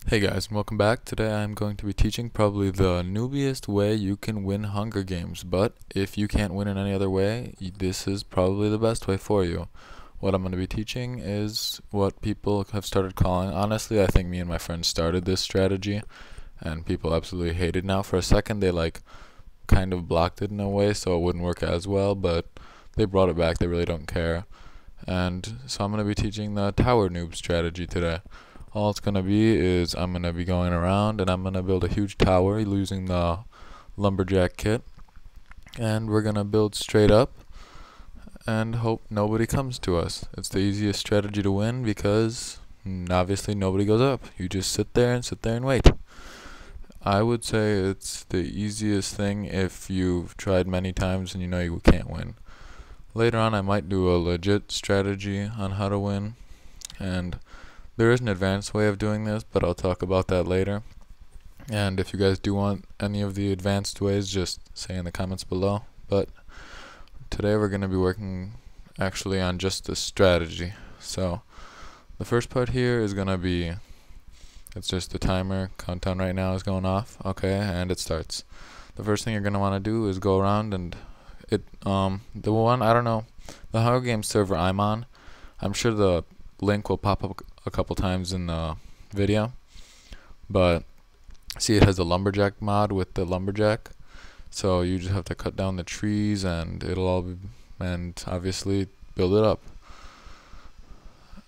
Hey guys, welcome back. Today I'm going to be teaching probably the noobiest way you can win Hunger Games, but if you can't win in any other way, this is probably the best way for you. What I'm going to be teaching is what people have started calling, honestly, I think me and my friends started this strategy, and people absolutely hate it now. For a second they kind of blocked it in a way so it wouldn't work as well, but they brought it back, they really don't care. And so I'm going to be teaching the tower noob strategy today. All it's going to be is I'm going to be going around and I'm going to build a huge tower using the lumberjack kit. And we're going to build straight up and hope nobody comes to us. It's the easiest strategy to win because obviously nobody goes up. You just sit there and wait. I would say it's the easiest thing if you've tried many times and you know you can't win. Later on I might do a legit strategy on how to win, and there is an advanced way of doing this, but I'll talk about that later. And if you guys do want any of the advanced ways, just say in the comments below. But today we're going to be working actually on just the strategy. So the first part here is going to be, it's just the timer. Countdown right now is going off. Okay, and it starts. The first thing you're going to want to do is go around and the one, I don't know, the Hunger Games server I'm on, I'm sure the link will pop up a couple times in the video, but see, it has a lumberjack mod with the lumberjack, so you just have to cut down the trees and it'll all be, and obviously build it up.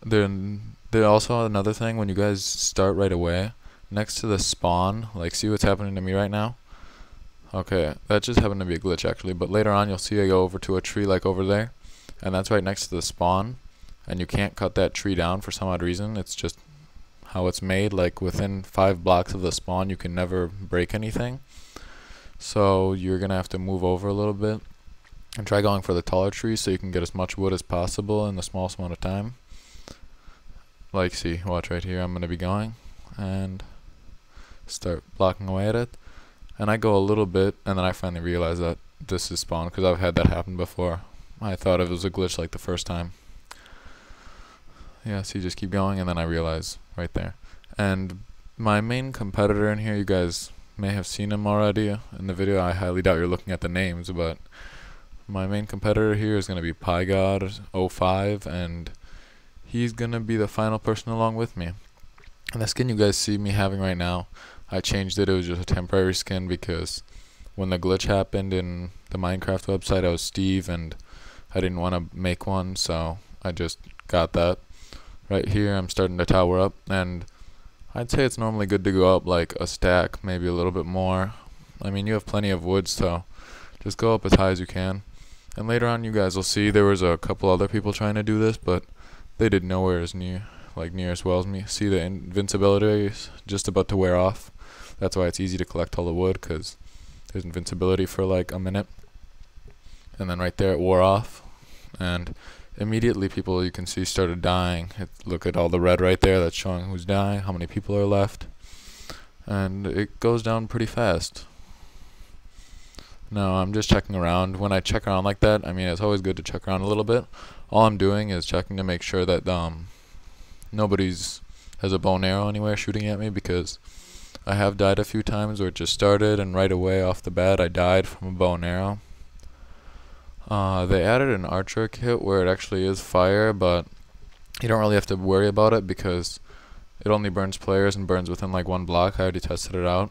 Then there also another thing, when you guys start right away, next to the spawn, like see what's happening to me right now? Okay, that just happened to be a glitch actually, but later on you'll see I go over to a tree like over there, and that's right next to the spawn, and you can't cut that tree down for some odd reason. It's just how it's made, like within 5 blocks of the spawn you can never break anything. So you're gonna have to move over a little bit and try going for the taller trees so you can get as much wood as possible in the smallest amount of time. Like see, watch right here, I'm gonna be going and start blocking away at it. And I go a little bit, and then I finally realize that this is spawn, because I've had that happen before. I thought it was a glitch like the first time. Yeah, so you just keep going, and then I realize right there. And my main competitor in here, you guys may have seen him already in the video. I highly doubt you're looking at the names, but my main competitor here is going to be PyGod05, and he's going to be the final person along with me. And the skin you guys see me having right now, I changed it. It was just a temporary skin because when the glitch happened in the Minecraft website, I was Steve and I didn't want to make one, so I just got that. Right here I'm starting to tower up, and I'd say it's normally good to go up like a stack, maybe a little bit more. I mean, you have plenty of wood, so just go up as high as you can. And later on you guys will see there was a couple other people trying to do this, but they did nowhere as near as well as me. See, the invincibility is just about to wear off. That's why it's easy to collect all the wood, because there's invincibility for like a minute. And then right there it wore off, and immediately people, you can see, started dying. Look at all the red right there, that's showing who's dying, how many people are left. And it goes down pretty fast. Now I'm just checking around. When I check around like that, I mean, it's always good to check around a little bit. All I'm doing is checking to make sure that nobody's has a bow and arrow anywhere shooting at me, because I have died a few times where it just started and right away off the bat I died from a bow and arrow. They added an archer kit where it actually is fire, but you don't really have to worry about it because it only burns players and burns within like 1 block. I already tested it out.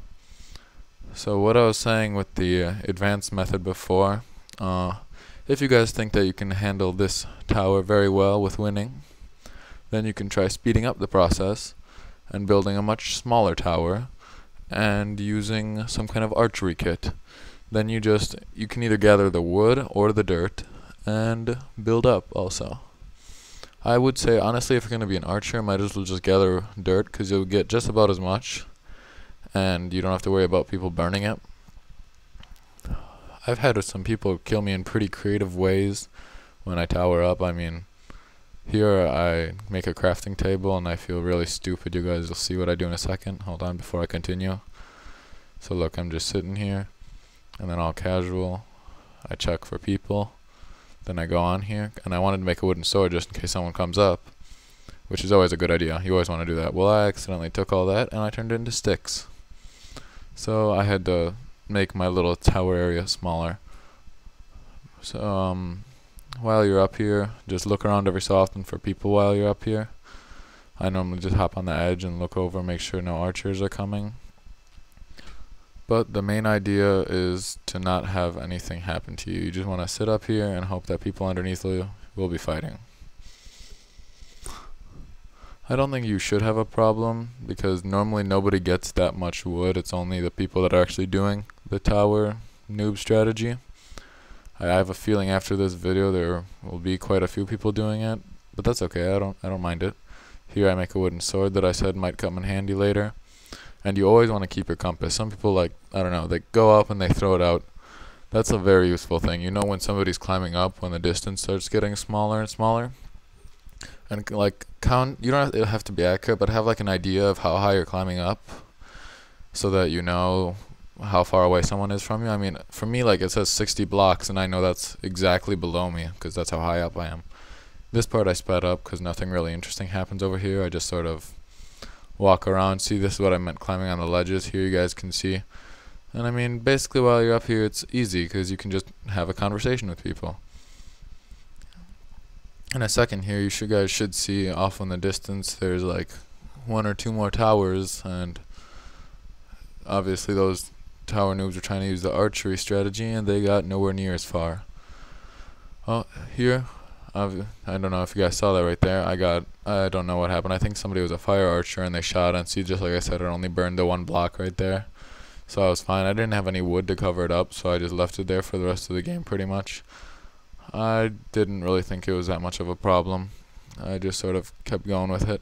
So what I was saying with the advanced method before, if you guys think that you can handle this tower very well with winning, then you can try speeding up the process and building a much smaller tower and using some kind of archery kit. Then you can either gather the wood or the dirt and build up also. I would say honestly, if you're going to be an archer, might as well just gather dirt, because you'll get just about as much and you don't have to worry about people burning it. I've had some people kill me in pretty creative ways when I tower up. I mean, here I make a crafting table and I feel really stupid. You guys will see what I do in a second. Hold on before I continue. So look, I'm just sitting here, and then all casual, I check for people. Then I go on here, and I wanted to make a wooden sword just in case someone comes up. which is always a good idea. You always want to do that. Well, I accidentally took all that and I turned it into sticks. So I had to make my little tower area smaller. So while you're up here, just look around every so often for people while you're up here. I normally just hop on the edge and look over, make sure no archers are coming. But the main idea is to not have anything happen to you. You just want to sit up here and hope that people underneath you will be fighting. I don't think you should have a problem, because normally nobody gets that much wood. It's only the people that are actually doing the tower noob strategy. I have a feeling after this video there will be quite a few people doing it, but that's okay. I don't mind it. Here I make a wooden sword that I said might come in handy later. And you always want to keep your compass. Some people, like, I don't know, they go up and they throw it out. That's a very useful thing. You know when somebody's climbing up, when the distance starts getting smaller and smaller. And like count, you don't have to be accurate, but have like an idea of how high you're climbing up, so that you know how far away someone is from you. I mean, for me, like, it says 60 blocks, and I know that's exactly below me, because that's how high up I am. This part I sped up, because nothing really interesting happens over here. I just sort of walk around. See, this is what I meant climbing on the ledges. Here you guys can see. And I mean, basically while you're up here, it's easy, because you can just have a conversation with people. In a second here, you guys should see off in the distance there's like 1 or 2 more towers, and obviously those tower noobs are trying to use the archery strategy, and they got nowhere near as far. Oh, here, I don't know if you guys saw that right there. I don't know what happened. I think somebody was a fire archer and they shot, and see, just like I said, it only burned the 1 block right there. So I was fine. I didn't have any wood to cover it up, so I just left it there for the rest of the game pretty much. I didn't really think it was that much of a problem. I just sort of kept going with it.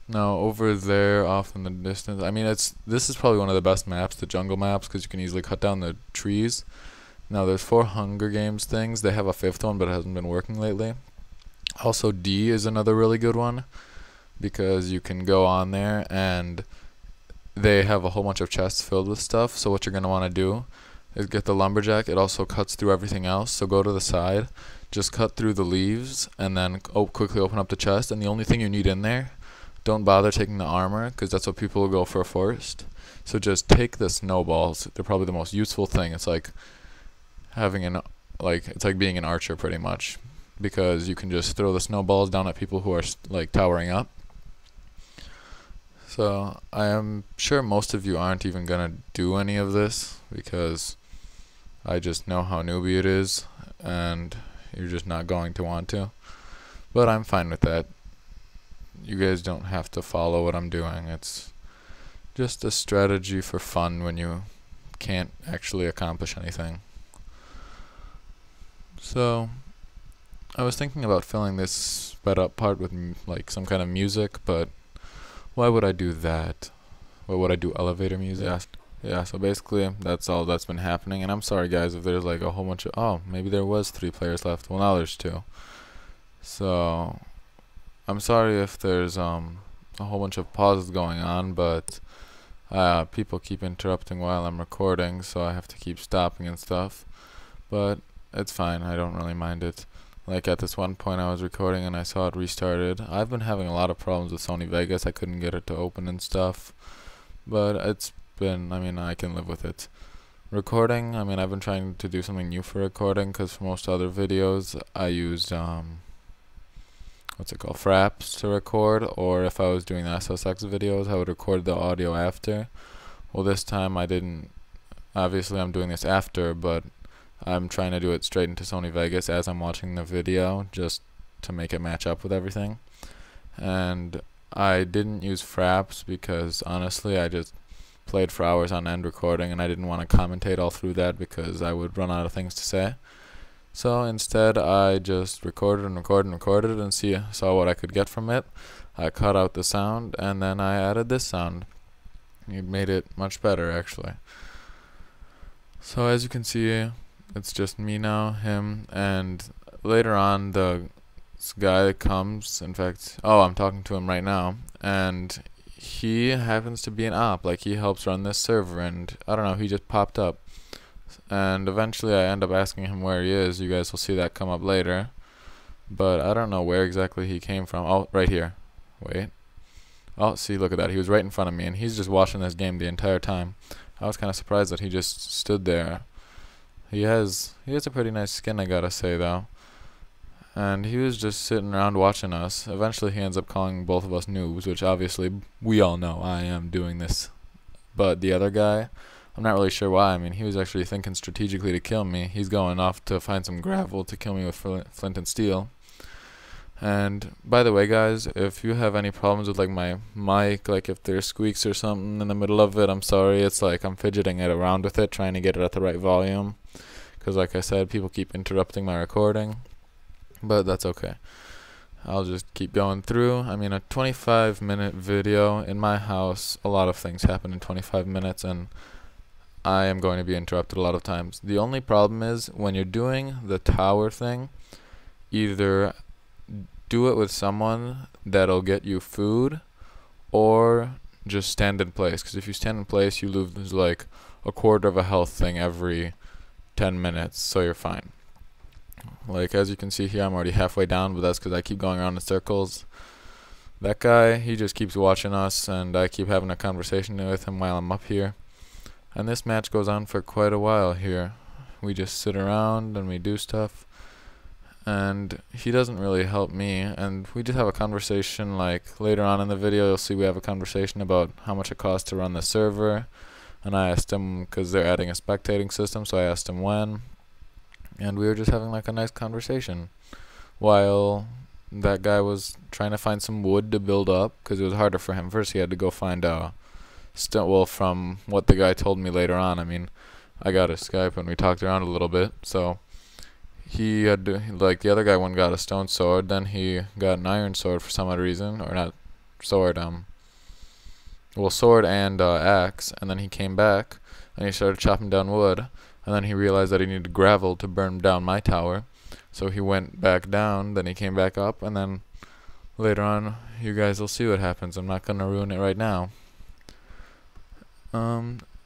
Now over there off in the distance, I mean, this is probably one of the best maps, the jungle maps, because you can easily cut down the trees. Now there's 4 Hunger Games things. They have a 5th one, but it hasn't been working lately. Also D is another really good one, because you can go on there and they have a whole bunch of chests filled with stuff. So what you're going to want to do is get the lumberjack. It also cuts through everything else, so go to the side, just cut through the leaves, and then quickly open up the chest. And the only thing you need in there, don't bother taking the armor, because that's what people will go for first. So just take the snowballs. They're probably the most useful thing. It's like having it's like being an archer pretty much, because you can just throw the snowballs down at people who are like towering up. So I am sure most of you aren't even gonna do any of this, because I just know how newbie it is, and you're just not going to want to. But I'm fine with that. You guys don't have to follow what I'm doing. It's just a strategy for fun when you can't actually accomplish anything. So I was thinking about filling this sped up part with like some kind of music, but why would I do that? Why would I do elevator music? Yeah, so basically that's all that's been happening, and I'm sorry guys if there's like a whole bunch of, oh, maybe there was 3 players left. Well, now there's 2. So I'm sorry if there's a whole bunch of pauses going on, but people keep interrupting while I'm recording, so I have to keep stopping and stuff. But it's fine, I don't really mind it. Like at this one point I was recording and I saw it restarted. I've been having a lot of problems with Sony Vegas. I couldn't get it to open and stuff, but it's been, I mean, I can live with it. Recording, I mean, I've been trying to do something new for recording, because for most other videos I used what's it called, Fraps to record, or if I was doing SSX videos I would record the audio after. Well, this time I didn't. Obviously I'm doing this after, but I'm trying to do it straight into Sony Vegas as I'm watching the video, just to make it match up with everything. And I didn't use Fraps because honestly I just played for hours on end recording, and I didn't want to commentate all through that because I would run out of things to say. So instead I just recorded and recorded and recorded and saw what I could get from it. I cut out the sound and then I added this sound. It made it much better actually. So as you can see, it's just me now, him, and later on this guy that comes, in fact, I'm talking to him right now, and he happens to be an op. Like, he helps run this server, and I don't know, he just popped up. And eventually I end up asking him where he is. You guys will see that come up later. but I don't know where exactly he came from. Oh, right here. Wait. Oh, see, look at that. He was right in front of me, and he's just watching this game the entire time. I was kind of surprised that he just stood there. He has a pretty nice skin, I gotta say, though. And he was just sitting around watching us. Eventually, he ends up calling both of us noobs, which obviously we all know I am doing this. But the other guy, I'm not really sure why. I mean, he was actually thinking strategically to kill me. He's going off to find some gravel to kill me with flint and steel. And by the way, guys, if you have any problems with like my mic, like if there's squeaks or something in the middle of it, I'm sorry. It's like I'm fidgeting it around with it, trying to get it at the right volume. Because like I said, people keep interrupting my recording. But that's okay. I'll just keep going through. I mean, a 25-minute video in my house, a lot of things happen in 25 minutes, and I am going to be interrupted a lot of times. The only problem is when you're doing the tower thing, either do it with someone that'll get you food, or just stand in place. Because if you stand in place, you lose like a quarter of a health thing every 10 minutes, so you're fine. Like as you can see here, I'm already halfway down, but that's because I keep going around in circles. That guy, he just keeps watching us, and I keep having a conversation with him while I'm up here. And this match goes on for quite a while here. We just sit around and we do stuff. And he doesn't really help me, and we just have a conversation. Like later on in the video, you'll see we have a conversation about how much it costs to run the server. And I asked him, because they're adding a spectating system, so I asked him when. And we were just having like a nice conversation while that guy was trying to find some wood to build up, because it was harder for him. First he had to go find well, from what the guy told me later on, I mean, I got his Skype and we talked around a little bit, so he had to, like the other guy one got a stone sword, then he got an iron sword for some odd reason, or not sword, well, sword and axe, and then he came back and he started chopping down wood, and then he realized that he needed gravel to burn down my tower, so he went back down, then he came back up, and then later on you guys will see what happens. I'm not gonna ruin it right now.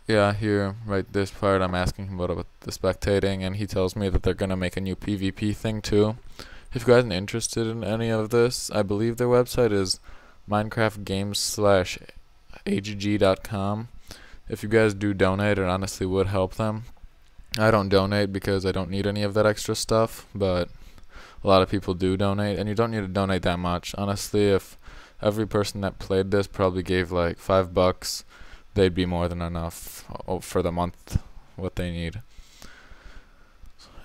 Yeah, here, right this part, I'm asking him about the spectating, and he tells me that they're gonna make a new PvP thing too. If you guys are interested in any of this, I believe their website is minecraftgames.agg.com. If you guys do donate, it honestly would help them. I don't donate because I don't need any of that extra stuff, but a lot of people do donate, and you don't need to donate that much. Honestly, if every person that played this probably gave like $5, they'd be more than enough for the month, what they need.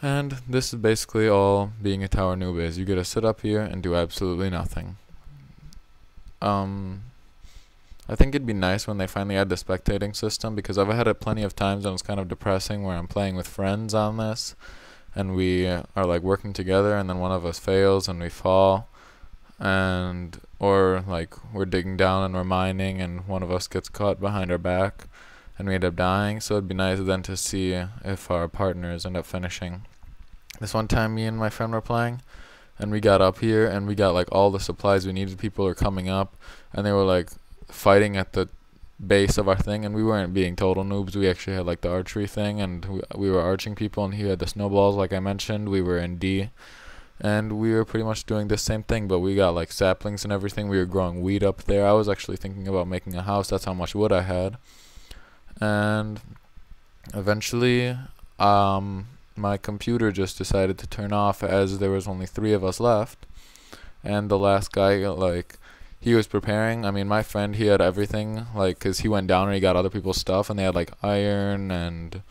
And this is basically all being a tower noob is. You get to sit up here and do absolutely nothing. I think it'd be nice when they finally add the spectating system, because I've had it plenty of times and it's kind of depressing where I'm playing with friends on this and we are like working together, and then one of us fails and we fall, or like we're digging down and we're mining and one of us gets caught behind our back and we end up dying. So it'd be nice then to see if our partners end up finishing. This one time me and my friend were playing, and we got up here and we got like all the supplies we needed. People were coming up and they were like fighting at the base of our thing, and we weren't being total noobs. We actually had like the archery thing, and we were arching people, and he had the snowballs like I mentioned. We were in D, and we were pretty much doing the same thing, but we got like saplings and everything. We were growing weed up there. I was actually thinking about making a house. That's how much wood I had. And eventually my computer just decided to turn off, as there was only 3 of us left, and the last guy, like, he was preparing. I mean, my friend, he had everything, like, because he went down and he got other people's stuff, and they had like iron and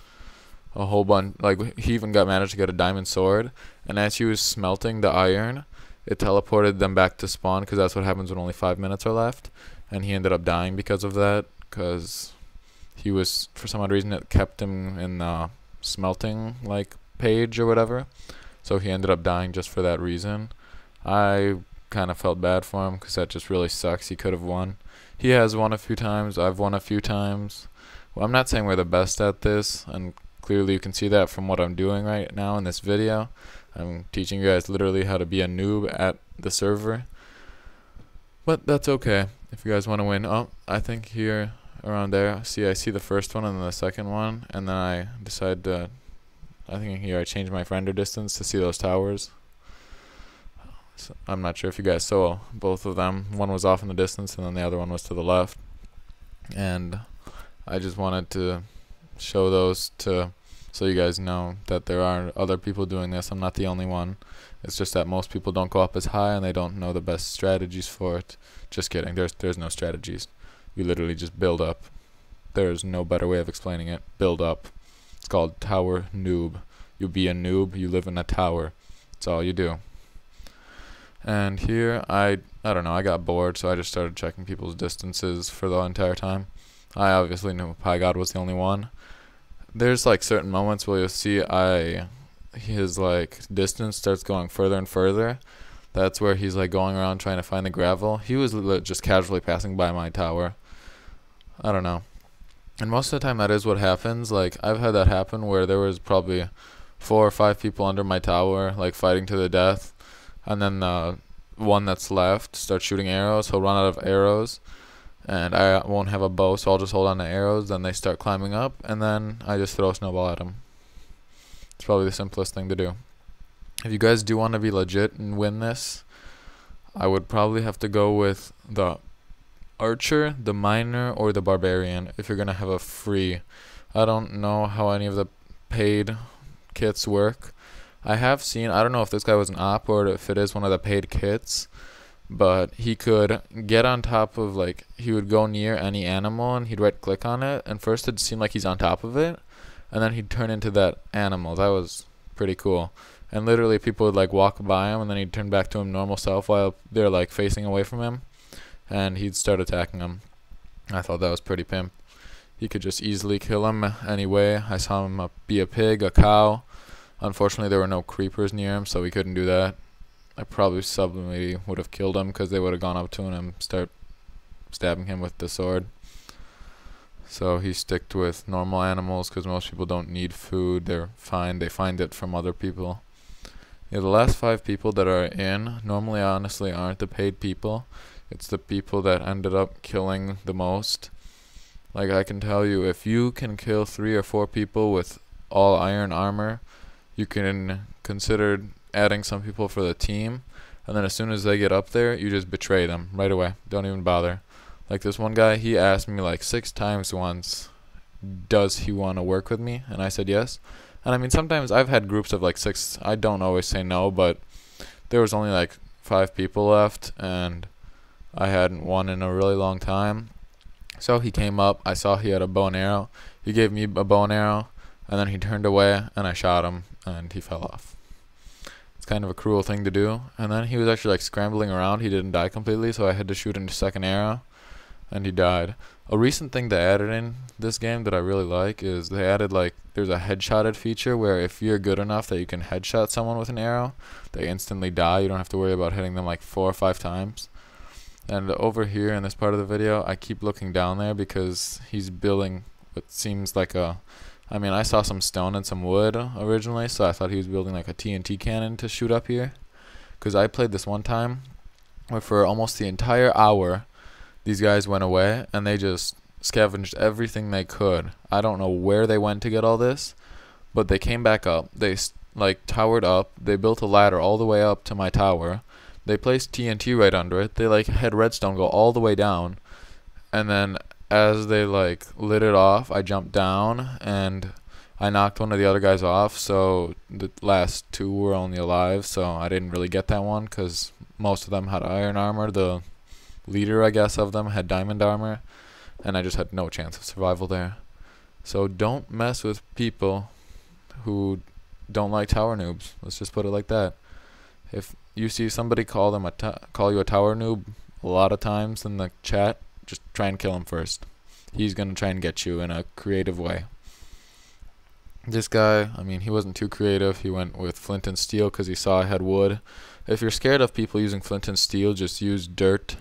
a whole bunch. Like, he even managed to get a diamond sword, and as he was smelting the iron, it teleported them back to spawn, because that's what happens when only 5 minutes are left. And he ended up dying because of that, because he was, for some odd reason, it kept him in the smelting like page or whatever, so he ended up dying just for that reason. I kind of felt bad for him, because that just really sucks. He could have won. He has won a few times. I've won a few times. Well, I'm not saying we're the best at this, and clearly you can see that from what I'm doing right now in this video. I'm teaching you guys literally how to be a noob at the server, but that's okay. If you guys want to win, I think here around there, I see the first one and then the second one, and then I decide to, I think here I change my render distance to see those towers. So I'm not sure if you guys saw both of them. One was off in the distance, and then the other one was to the left. And I just wanted to show those so you guys know that there are other people doing this. I'm not the only one. It's just that most people don't go up as high and they don't know the best strategies for it. Just kidding. There's no strategies. You literally just build up. There's no better way of explaining it. Build up. It's called Tower Noob. You be a noob. You live in a tower. That's all you do. And here I don't know. I got bored, so I just started checking people's distances for the entire time. I obviously knew Pie God was the only one. There's like certain moments where you'll see his like distance starts going further and further. That's where he's like going around trying to find the gravel. He was just casually passing by my tower. I don't know. And most of the time that is what happens. Like I've had that happen where there was probably 4 or 5 people under my tower like fighting to the death, and then the one that's left starts shooting arrows. He'll run out of arrows, and I won't have a bow, so I'll just hold on to arrows. Then they start climbing up, and then I just throw a snowball at them. It's probably the simplest thing to do. If you guys do want to be legit and win this, I would probably have to go with the archer, the miner, or the barbarian if you're going to have a free. I don't know how any of the paid kits work. I have seen, I don't know if this guy was an op or if it is one of the paid kits, but he could get on top of, like, he would go near any animal and he'd right click on it, and first it'd seem like he's on top of it, and then he'd turn into that animal. That was pretty cool. And literally people would like walk by him, and then he'd turn back to him normal self while they're like facing away from him, and he'd start attacking them. I thought that was pretty pimp. He could just easily kill him anyway. I saw him be a pig, a cow. Unfortunately, there were no creepers near him, so we couldn't do that. I probably sublimely would have killed him because they would have gone up to him and start stabbing him with the sword. So he sticked with normal animals because most people don't need food. They're fine. They find it from other people. Yeah, the last 5 people that are in normally honestly aren't the paid people. It's the people that ended up killing the most. Like I can tell you, if you can kill 3 or 4 people with all iron armor, you can consider adding some people for the team, and then as soon as they get up there, you just betray them right away. Don't even bother. Like this one guy, he asked me like 6 times once, does he want to work with me? And I said yes. And I mean, sometimes I've had groups of like 6. I don't always say no, but there was only like 5 people left, and I hadn't won in a really long time. So he came up. I saw he had a bow and arrow. He gave me a bow and arrow, and then he turned away, and I shot him, and he fell off. It's kind of a cruel thing to do. And then he was actually like scrambling around. He didn't die completely, so I had to shoot him a second arrow, and he died. A recent thing they added in this game that I really like is they added like there's a headshotted feature where if you're good enough that you can headshot someone with an arrow, they instantly die. You don't have to worry about hitting them like 4 or 5 times. And over here in this part of the video, I keep looking down there because he's building what seems like a, I mean, I saw some stone and some wood originally, so I thought he was building like a TNT cannon to shoot up here. Because I played this one time where for almost the entire hour, these guys went away and they just scavenged everything they could. I don't know where they went to get all this, but they came back up. They like towered up. They built a ladder all the way up to my tower. They placed TNT right under it. They like had redstone go all the way down, and then as they like lit it off, I jumped down and I knocked one of the other guys off. So the last 2 were only alive. So I didn't really get that one because most of them had iron armor. The leader, I guess, of them had diamond armor, and I just had no chance of survival there. So don't mess with people who don't like tower noobs. Let's just put it like that. If you see somebody call you a tower noob a lot of times in the chat, just try and kill him first. He's gonna try and get you in a creative way. This guy, I mean, he wasn't too creative. He went with flint and steel because he saw I had wood. If you're scared of people using flint and steel, just use dirt.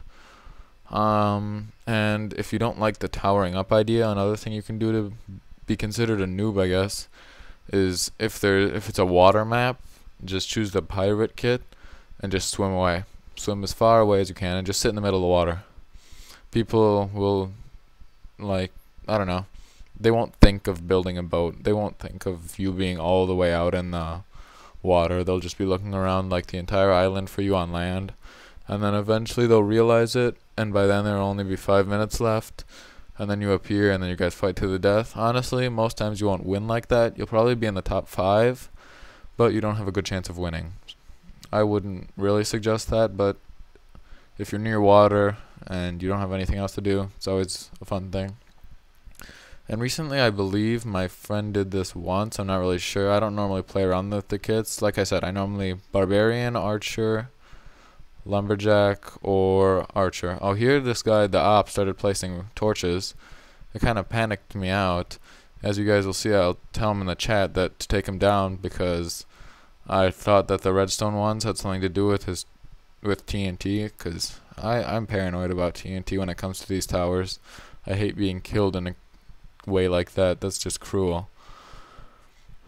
And if you don't like the towering up idea, another thing you can do to be considered a noob, I guess, is if it's a water map, just choose the pirate kit and just swim away. Swim as far away as you can and just sit in the middle of the water. People will, like, I don't know, they won't think of building a boat. They won't think of you being all the way out in the water. They'll just be looking around like the entire island for you on land, and then eventually they'll realize it, and by then there'll only be 5 minutes left, and then you appear, and then you guys fight to the death. Honestly, most times you won't win like that. You'll probably be in the top 5, but you don't have a good chance of winning. I wouldn't really suggest that, but if you're near water and you don't have anything else to do, it's always a fun thing. And recently, I believe my friend did this once. I'm not really sure. I don't normally play around with the kits. Like I said, I normally barbarian, archer, lumberjack, or archer. Oh, here this guy, the op, started placing torches. It kind of panicked me out. As you guys will see, I'll tell him in the chat that to take him down, because I thought that the redstone ones had something to do with TNT, because I'm paranoid about TNT when it comes to these towers. I hate being killed in a way like that. That's just cruel.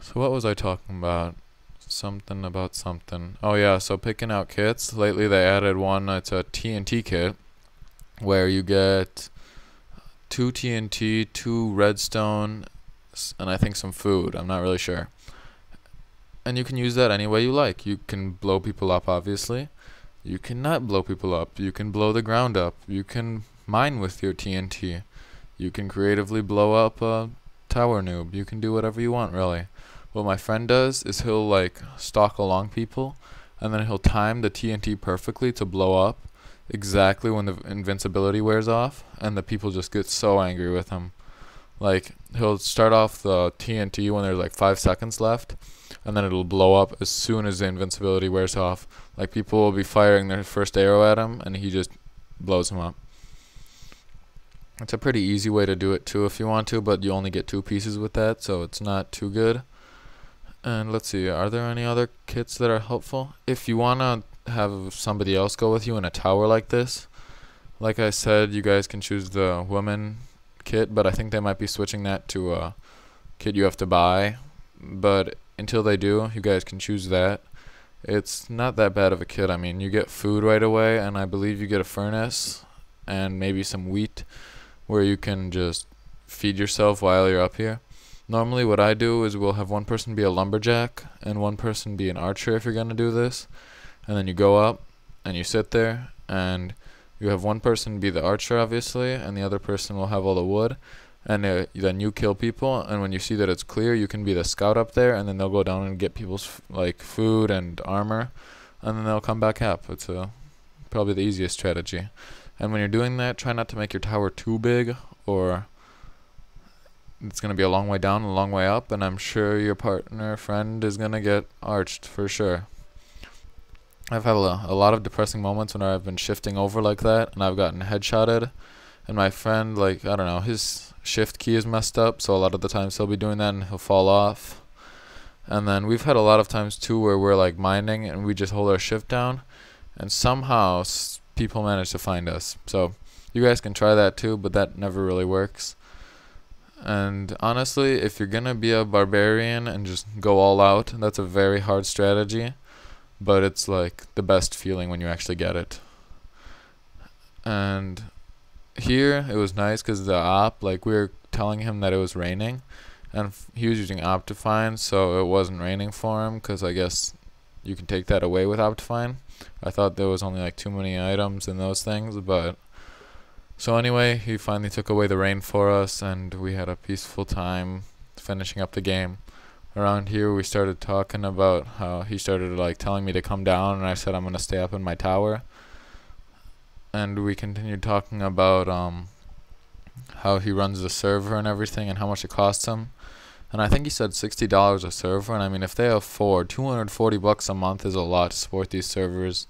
So what was I talking about? Something about something. Oh yeah, so picking out kits. Lately they added one. It's a TNT kit where you get 2 TNT, 2 redstone, and I think some food. I'm not really sure. And you can use that any way you like. You can blow people up, obviously. You can not blow people up. You can blow the ground up. You can mine with your TNT. You can creatively blow up a tower noob. You can do whatever you want, really. What my friend does is he'll like stalk along people, and then he'll time the TNT perfectly to blow up exactly when the invincibility wears off, and the people just get so angry with him. Like, he'll start off the TNT when there's like 5 seconds left, and then it'll blow up as soon as the invincibility wears off. Like, people will be firing their first arrow at him, and he just blows them up. It's a pretty easy way to do it too if you want to, but you only get 2 pieces with that, so it's not too good. And let's see, are there any other kits that are helpful? If you want to have somebody else go with you in a tower like this, like I said, you guys can choose the woman kit, but I think they might be switching that to a kit you have to buy. But until they do, you guys can choose that. It's not that bad of a kit. I mean, you get food right away, and I believe you get a furnace and maybe some wheat where you can just feed yourself while you're up here. Normally what I do is we'll have one person be a lumberjack and one person be an archer if you're going to do this. And then you go up and you sit there, and you have one person be the archer, obviously, and the other person will have all the wood. And then you kill people, and when you see that it's clear, you can be the scout up there, and then they'll go down and get people's like food and armor, and then they'll come back up. It's probably the easiest strategy. And when you're doing that, try not to make your tower too big, or it's going to be a long way down, a long way up, and I'm sure your partner, friend, is going to get arched for sure. I've had a lot of depressing moments when I've been shifting over like that, and I've gotten headshotted, and my friend, like, I don't know, his shift key is messed up, so a lot of the times he'll be doing that and he'll fall off. And then we've had a lot of times too where we're like mining and we just hold our shift down, and somehow people manage to find us. So you guys can try that too, but that never really works. And honestly, if you're gonna be a barbarian and just go all out, that's a very hard strategy, but it's like the best feeling when you actually get it. And here it was nice because the op, like, we were telling him that it was raining, and he was using Optifine, so it wasn't raining for him, because I guess you can take that away with Optifine. I thought there was only like too many items in those things, but so anyway, he finally took away the rain for us, and we had a peaceful time finishing up the game. Around here we started talking about how he started like telling me to come down, and I said I'm gonna stay up in my tower. And we continued talking about how he runs the server and everything and how much it costs him. And I think he said $60 a server, and I mean, if they afford $240 a month is a lot to support these servers,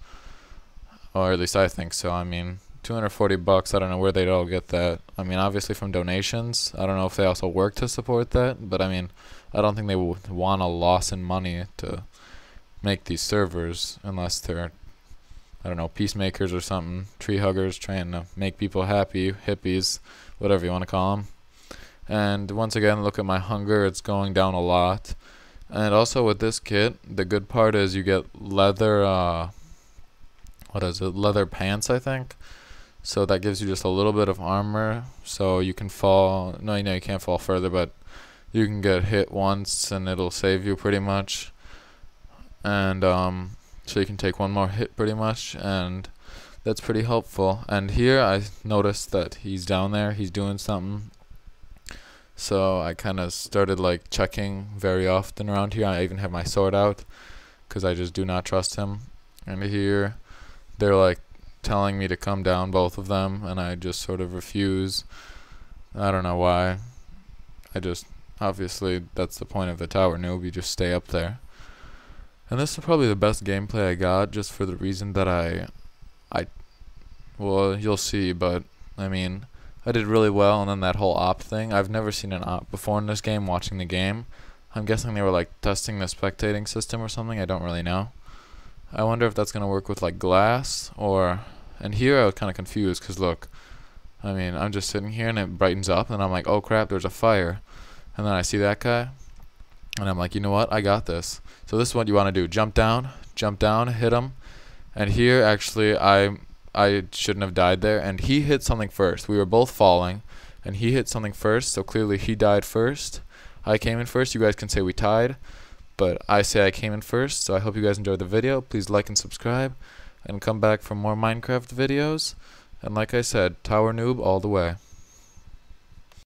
or at least I think so. I mean, $240, I don't know where they'd all get that. I mean, obviously from donations. I don't know if they also work to support that, but I mean, I don't think they would want a loss in money to make these servers unless they're, I don't know, peacemakers or something, tree huggers trying to make people happy, hippies, whatever you want to call them. And once again, look at my hunger, it's going down a lot. And also with this kit, the good part is you get leather, what is it, leather pants, I think. So that gives you just a little bit of armor, so you can fall, no, you can't fall further, but you can get hit once and it'll save you pretty much. and so you can take one more hit pretty much, and that's pretty helpful. And here I noticed that he's down there, he's doing something, so I kind of started like checking very often around here. I even have my sword out because I just do not trust him. And here they're like telling me to come down, both of them, and I just sort of refuse. I don't know why. Obviously that's the point of the tower, noob, you just stay up there. And this is probably the best gameplay I got, just for the reason that well, you'll see, but I mean, I did really well. And then that whole op thing, I've never seen an op before in this game, watching the game. I'm guessing they were like testing the spectating system or something, I don't really know. I wonder if that's gonna work with like glass, or, and here I was kind of confused, because look, I mean, I'm just sitting here and it brightens up and I'm like, oh crap, there's a fire. And then I see that guy and I'm like, you know what, I got this. So this is what you want to do: jump down, hit him. And here actually I shouldn't have died there, and he hit something first. We were both falling and he hit something first, so clearly he died first. I came in first. You guys can say we tied, but I say I came in first. So I hope you guys enjoyed the video. Please like and subscribe and come back for more Minecraft videos. And like I said, Tower Noob all the way.